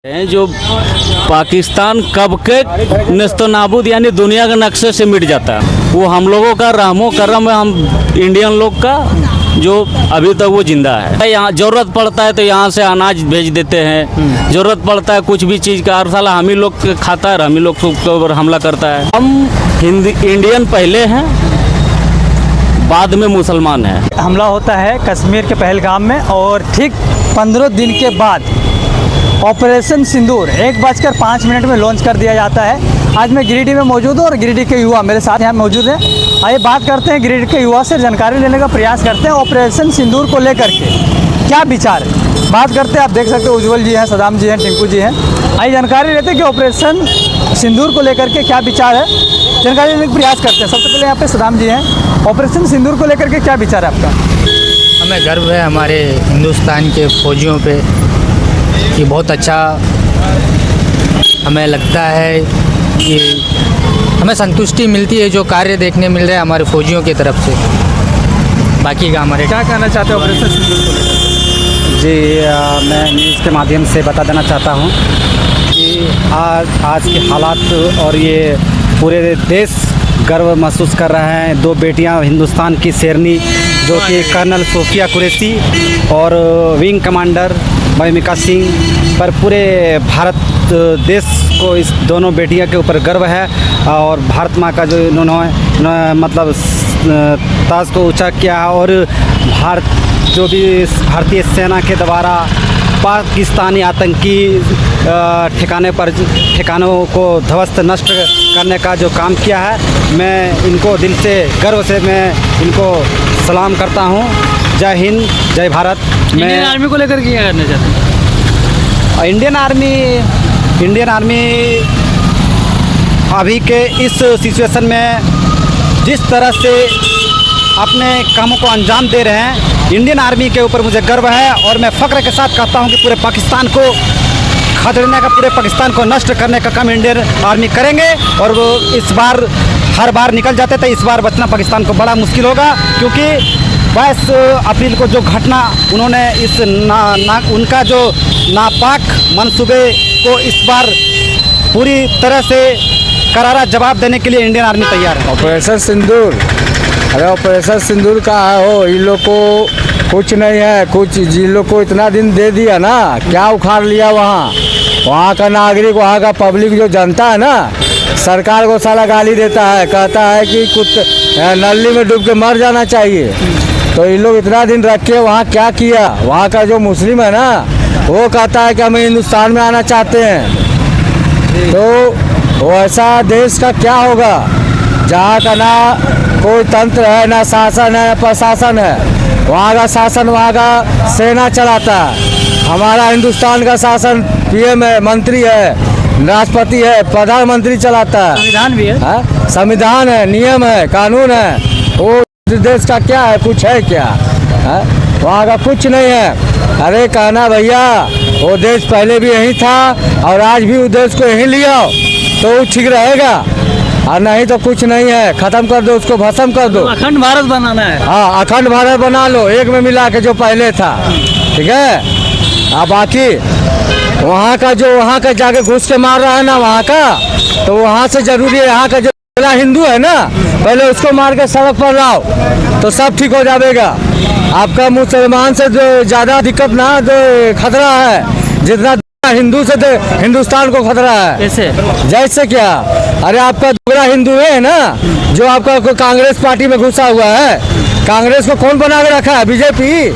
हैं जो पाकिस्तान कब के नेस्तनाबूद यानी दुनिया के नक्शे से मिट जाता है। वो हम लोगों का रहमो करम है, हम इंडियन लोग का, जो अभी तक वो जिंदा है। यहाँ ज़रूरत पड़ता है तो यहाँ से अनाज भेज देते हैं, ज़रूरत पड़ता है कुछ भी चीज़ का, हर साल हम ही लोग खाता है, हम ही लोग के ऊपर हमला करता है। हम इंडियन पहले हैं, बाद में मुसलमान हैं। हमला होता है कश्मीर के पहलगाम में और ठीक 15 दिन के बाद ऑपरेशन सिंदूर 1:05 में लॉन्च कर दिया जाता है। आज मैं गिरिडीह में मौजूद हूँ और गिरिडीह के युवा मेरे साथ यहाँ मौजूद हैं। आइए बात करते हैं गिरिडीह के युवा से, जानकारी लेने का प्रयास करते हैं ऑपरेशन सिंदूर को लेकर के क्या विचार है। बात करते हैं, आप देख सकते हो उज्जवल जी हैं, सदाम जी हैं, टिंकू जी हैं। आइए जानकारी लेते हैं कि ऑपरेशन सिंदूर को लेकर के क्या विचार है, जानकारी लेने का प्रयास करते हैं। सबसे पहले यहाँ पे सदाम जी हैं, ऑपरेशन सिंदूर को लेकर के क्या विचार है आपका? हमें गर्व है हमारे हिंदुस्तान के फौजियों पे कि बहुत अच्छा हमें लगता है कि हमें संतुष्टि मिलती है जो कार्य देखने मिल रहे हैं हमारे फौजियों की तरफ से। बाकी का हमारे क्या कहना चाहते हैं ऑपरेशन सिंदूर को लेकर? जी मैं न्यूज़ के माध्यम से बता देना चाहता हूँ कि आज के हालात और ये पूरे देश गर्व महसूस कर रहे हैं। दो बेटियां हिंदुस्तान की शेरनी जो कि कर्नल सोफिया कुरैशी और विंग कमांडर मयमिका सिंह पर पूरे भारत देश को इस दोनों बेटियों के ऊपर गर्व है। और भारत माँ का जो इन्होंने मतलब ताज को ऊंचा किया है और जो भी भारतीय सेना के द्वारा पाकिस्तानी आतंकी ठिकानों को ध्वस्त नष्ट करने का जो काम किया है, मैं इनको दिल से गर्व से मैं इनको सलाम करता हूँ। जय हिंद, जय भारत। इंडियन आर्मी को लेकर क्या करना चाहते हैं? इंडियन आर्मी अभी के इस सिचुएशन में जिस तरह से अपने कामों को अंजाम दे रहे हैं, इंडियन आर्मी के ऊपर मुझे गर्व है। और मैं फ़ख्र के साथ कहता हूं कि पूरे पाकिस्तान को खदेड़ने का, पूरे पाकिस्तान को नष्ट करने का काम इंडियन आर्मी करेंगे। और वो इस बार हर बार निकल जाते थे, इस बार बचना पाकिस्तान को बड़ा मुश्किल होगा, क्योंकि 22 अप्रैल को जो घटना उन्होंने इस उनका जो नापाक मंसूबे को इस बार पूरी तरह से करारा जवाब देने के लिए इंडियन आर्मी तैयार है। ऑपरेशन सिंदूर, अरे ऑपरेशन सिंदूर का हो, इन लोग को कुछ नहीं है, कुछ जिन लोग को इतना दिन दे दिया ना, क्या उखाड़ लिया वहाँ का नागरिक, वहाँ का पब्लिक जो जनता है ना, सरकार को साला गाली देता है, कहता है कि कुछ नली में डूब के मर जाना चाहिए। तो इन लोग इतना दिन रख के वहाँ क्या किया? वहाँ का जो मुस्लिम है ना, वो कहता है कि हम हिंदुस्तान में आना चाहते हैं। तो वैसा देश का क्या होगा जहाँ का ना कोई तंत्र है, ना शासन है, ना प्रशासन है। वहाँ का शासन वहाँ का सेना चलाता है। हमारा हिंदुस्तान का शासन पीएम है, मंत्री है, राष्ट्रपति है, प्रधानमंत्री चलाता है। संविधान भी है, संविधान है, नियम है, कानून है। वो देश का क्या है? कुछ है क्या? वहाँ का कुछ नहीं है। अरे कहना भैया, वो देश पहले भी यही था और आज भी उस देश को यहीं लिया तो ठीक रहेगा, और नहीं तो कुछ नहीं है। खत्म कर दो उसको, भस्म कर दो। अखंड भारत बनाना है। हाँ, अखंड भारत बना लो, एक में मिला के जो पहले था, ठीक है। अब बाकी वहाँ का जाके घुस के मार रहा है ना वहाँ का, तो वहाँ से जरूरी है यहाँ का जो हिंदू है ना, पहले उसको मार के सड़क पर लाओ तो सब ठीक हो जाएगा। आपका मुसलमान से जो ज़्यादा दिक्कत ना, जो खतरा है, जितना हिंदू से तो हिंदुस्तान को खतरा है। जैसे क्या? अरे आपका दूसरा हिंदू है ना, जो आपका कांग्रेस पार्टी में घुसा हुआ है। कांग्रेस को कौन बना के रखा है? बीजेपी।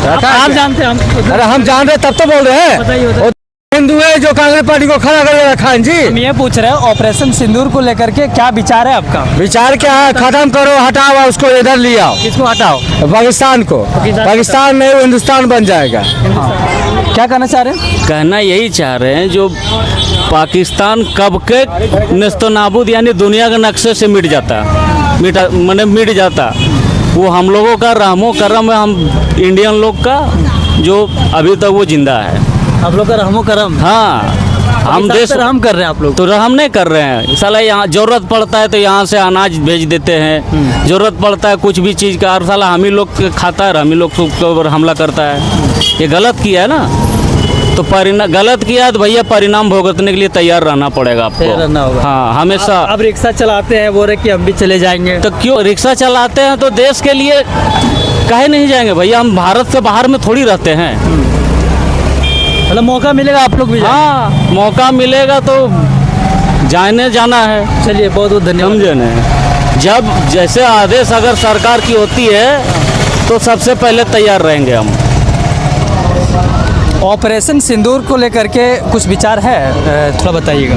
आप जानते हैं? अरे हम जान रहे तब तो बोल रहे हैं। हिंदू है जो कांग्रेस पार्टी को खड़ा करके रखा है जी। हम ये पूछ रहे हैं ऑपरेशन सिंदूर को लेकर के क्या विचार है आपका? विचार क्या है? खत्म करो, हटाओ उसको, इधर ले आओ। किसको हटाओ? पाकिस्तान को। पाकिस्तान नहीं, वो हिंदुस्तान बन जाएगा। क्या कहना चाह रहे हैं? कहना यही चाह रहे हैं जो पाकिस्तान कब के नेस्तनाबूद यानी दुनिया के नक्शे से मिट जाता, मिट जाता। वो हम लोगों का रहमो करम है, हम इंडियन लोग का, जो अभी तक वो जिंदा है। आप लोग का रहमो करम? हाँ, हम देश रहम कर रहे हैं। आप लोग तो हम नहीं कर रहे हैं साला। यहाँ ज़रूरत पड़ता है तो यहाँ से अनाज भेज देते हैं, ज़रूरत पड़ता है कुछ भी चीज़ का, हर साला हम ही लोग खाता है, हम ही लोग के ऊपर हमला करता है। ये गलत किया है ना। तो परिणाम गलत किया तो भैया परिणाम भुगतने के लिए तैयार रहना पड़ेगा तैयार रहना आपको। होगा। हाँ हमेशा। अब रिक्शा चलाते हैं, बोल रहे कि हम भी चले जाएंगे। तो क्यों रिक्शा चलाते हैं तो देश के लिए काहे नहीं जाएंगे भैया? हम भारत से बाहर में थोड़ी रहते हैं। मतलब मौका मिलेगा आप लोग भी जाएंगे। हाँ मौका मिलेगा तो जाना है। चलिए बहुत बहुत धन्यवाद। समझे न, जब जैसे आदेश अगर सरकार की होती है तो सबसे पहले तैयार रहेंगे हम। ऑपरेशन सिंदूर को लेकर के कुछ विचार है, थोड़ा बताइएगा।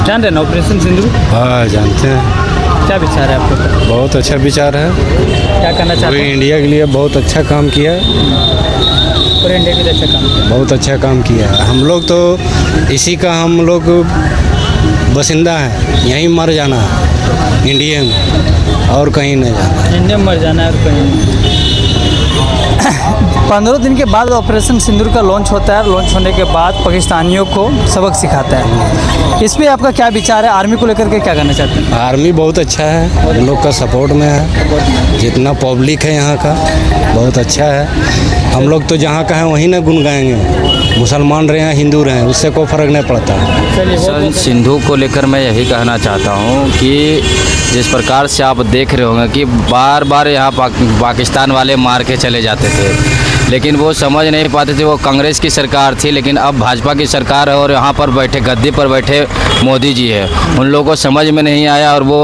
जान रहे ना ऑपरेशन सिंदूर? हाँ जानते हैं। क्या विचार है आपका? बहुत अच्छा विचार है। क्या करना चाहते पूरे हैं? इंडिया के लिए बहुत अच्छा काम किया है। पूरे इंडिया के लिए अच्छा काम किया। बहुत अच्छा काम किया है। हम लोग तो इसी का हम लोग बसिंदा है, यहीं मर जाना है इंडिया में, और कहीं नहीं जाना। इंडिया में मर जाना है और कहीं। 15 दिन के बाद ऑपरेशन सिंदूर का लॉन्च होता है। लॉन्च होने के बाद पाकिस्तानियों को सबक सिखाता है। इस पे आपका क्या विचार है? आर्मी को लेकर के क्या करना चाहते हैं? आर्मी बहुत अच्छा है, उन लोग का सपोर्ट में है। जितना पब्लिक है यहाँ का बहुत अच्छा है। हम लोग तो जहाँ का है वहीं ना गुन गाएंगे। मुसलमान रहे हैं हिंदू रहे हैं, उससे कोई फ़र्क नहीं पड़ता। ऑपरेशन सिंधु को लेकर मैं यही कहना चाहता हूँ कि जिस प्रकार से आप देख रहे होंगे कि बार बार यहाँ पाकिस्तान वाले मार के चले जाते थे, लेकिन वो समझ नहीं पाते थे। वो कांग्रेस की सरकार थी, लेकिन अब भाजपा की सरकार है और यहाँ पर बैठे गद्दी पर बैठे मोदी जी है। उन लोगों को समझ में नहीं आया और वो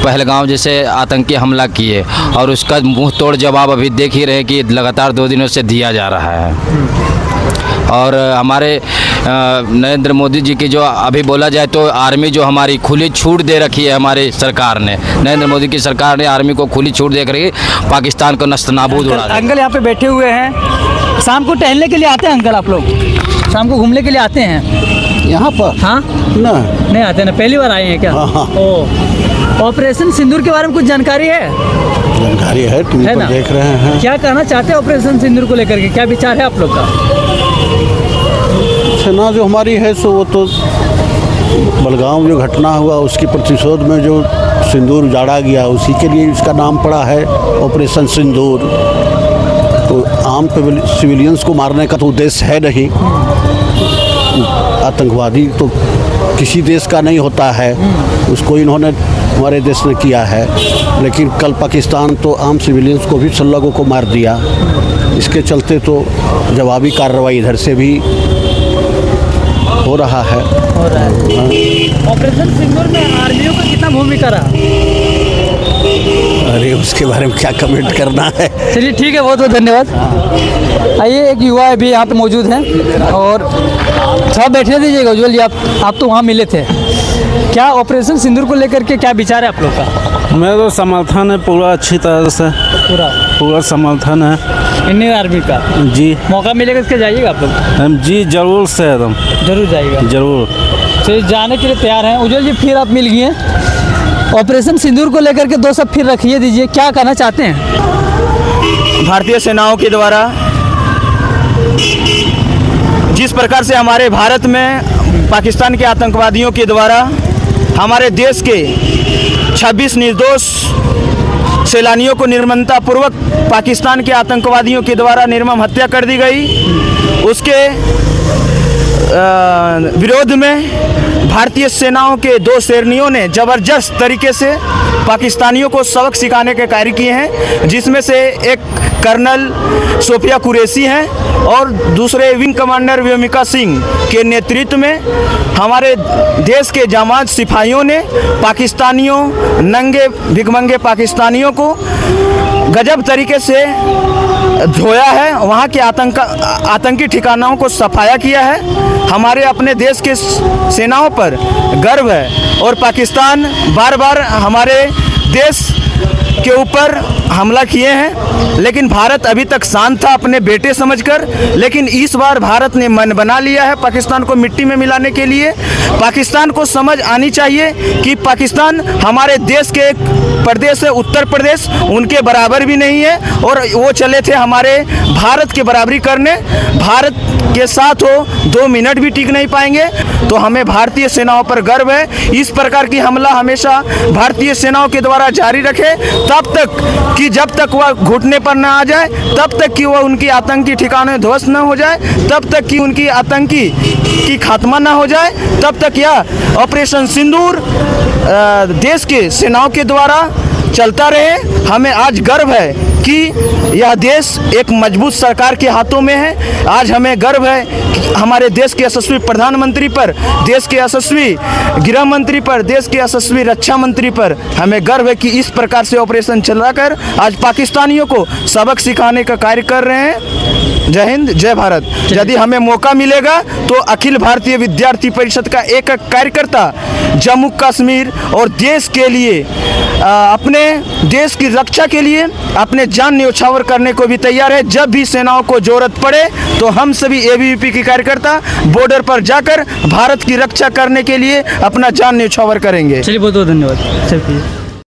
पहलगाम जैसे आतंकी हमला किए और उसका मुंह तोड़ जवाब अभी देख ही रहे कि लगातार 2 दिनों से दिया जा रहा है। और हमारे नरेंद्र मोदी जी की जो अभी बोला जाए तो आर्मी जो हमारी खुली छूट दे रखी है हमारी सरकार ने, नरेंद्र मोदी की सरकार ने आर्मी को खुली छूट दे रखी, पाकिस्तान को नस्तनाबूद उड़ा रही है। अंकल यहाँ पे बैठे हुए हैं। शाम को टहलने के लिए आते हैं अंकल? आप लोग शाम को घूमने के लिए आते हैं यहाँ पर? हाँ ना, नहीं आते ना, पहली बार आए हैं क्या? हाँ। ओ, ऑपरेशन सिंदूर के बारे में कुछ जानकारी है? जानकारी है, टीवी है पर ना? देख रहे हैं। क्या कहना चाहते हैं ऑपरेशन सिंदूर को लेकर के? क्या विचार है आप लोग का? सेना जो हमारी है सो वो तो बलगाम जो घटना हुआ उसकी प्रतिशोध में जो सिंदूर उजाड़ा गया उसी के लिए इसका नाम पड़ा है ऑपरेशन सिंदूर। तो आम सिविलियंस को मारने का तो उद्देश्य है नहीं। आतंकवादी तो किसी देश का नहीं होता है, उसको इन्होंने हमारे देश ने किया है। लेकिन कल पाकिस्तान तो आम सिविलियंस को भी 6 लोगों को मार दिया। इसके चलते तो जवाबी कार्रवाई इधर से भी हो रहा है। ऑपरेशन सिंदूर में आर्मियों का कितना भूमिका रहा? अरे उसके बारे में क्या कमेंट करना है। चलिए ठीक है, बहुत बहुत धन्यवाद। आइए, एक युवा अभी यहाँ पे मौजूद हैं और थोड़ा बैठने दीजिएगा। उज्ज्वल जी, आप तो वहाँ मिले थे। क्या ऑपरेशन सिंदूर को लेकर के क्या विचार है आप लोग का? मेरा तो समर्थन है पूरा, अच्छी तरह से पूरा समर्थन है इंडियन आर्मी का। जी। मौका मिलेगा इसके जाइएगा आप लोग? हम जी जरूर से एकदम जरूर जाइएगा। जरूर। चलिए, जाने के लिए तैयार हैं। उज्ज्वल जी, फिर आप मिल गए। ऑपरेशन सिंदूर को लेकर के 2 शब्द फिर रखिए दीजिए, क्या कहना चाहते हैं? भारतीय सेनाओं के द्वारा जिस प्रकार से हमारे भारत में पाकिस्तान के आतंकवादियों के द्वारा हमारे देश के 26 निर्दोष सैलानियों को निर्ममतापूर्वक पाकिस्तान के आतंकवादियों के द्वारा निर्मम हत्या कर दी गई, उसके विरोध में भारतीय सेनाओं के 2 शेरनियों ने ज़बरदस्त तरीके से पाकिस्तानियों को सबक सिखाने के कार्य किए हैं, जिसमें से एक कर्नल सोफिया कुरैशी हैं और दूसरे विंग कमांडर व्योमिका सिंह के नेतृत्व में हमारे देश के जांबाज सिपाहियों ने पाकिस्तानियों, नंगे भिखमंगे पाकिस्तानियों को गजब तरीके से धोया है, वहाँ के आतंकी ठिकानों को सफाया किया है। हमारे अपने देश के सेनाओं पर गर्व है और पाकिस्तान बार बार हमारे देश के ऊपर हमला किए हैं, लेकिन भारत अभी तक शांत था अपने बेटे समझकर। लेकिन इस बार भारत ने मन बना लिया है पाकिस्तान को मिट्टी में मिलाने के लिए। पाकिस्तान को समझ आनी चाहिए कि पाकिस्तान हमारे देश के प्रदेश है, उत्तर प्रदेश उनके बराबर भी नहीं है और वो चले थे हमारे भारत की बराबरी करने। भारत के साथ हो 2 मिनट भी टिक नहीं पाएंगे। तो हमें भारतीय सेनाओं पर गर्व है। इस प्रकार की हमला हमेशा भारतीय सेनाओं के द्वारा जारी रखे, तब तक कि जब तक वह घुटने पर न आ जाए, तब तक कि वह उनकी आतंकी ठिकाने ध्वस्त न हो जाए, तब तक कि उनकी आतंकी की खात्मा न हो जाए, तब तक यह ऑपरेशन सिंदूर देश के सेनाओं के द्वारा चलता रहे। हमें आज गर्व है कि यह देश एक मजबूत सरकार के हाथों में है। आज हमें गर्व है कि हमारे देश के यशस्वी प्रधानमंत्री पर, देश के यशस्वी गृह मंत्री पर, देश के यशस्वी रक्षा मंत्री पर हमें गर्व है कि इस प्रकार से ऑपरेशन चलाकर आज पाकिस्तानियों को सबक सिखाने का कार्य कर रहे हैं। जय हिंद, जय भारत। यदि हमें मौका मिलेगा तो अखिल भारतीय विद्यार्थी परिषद का एक कार्यकर्ता जम्मू कश्मीर और देश के लिए, अपने देश की रक्षा के लिए अपने जान न्यौछावर करने को भी तैयार है। जब भी सेनाओं को जरूरत पड़े तो हम सभी एबीवीपी के कार्यकर्ता बॉर्डर पर जाकर भारत की रक्षा करने के लिए अपना जान न्यौछावर करेंगे। चलिए, बहुत बहुत धन्यवाद। चलिए।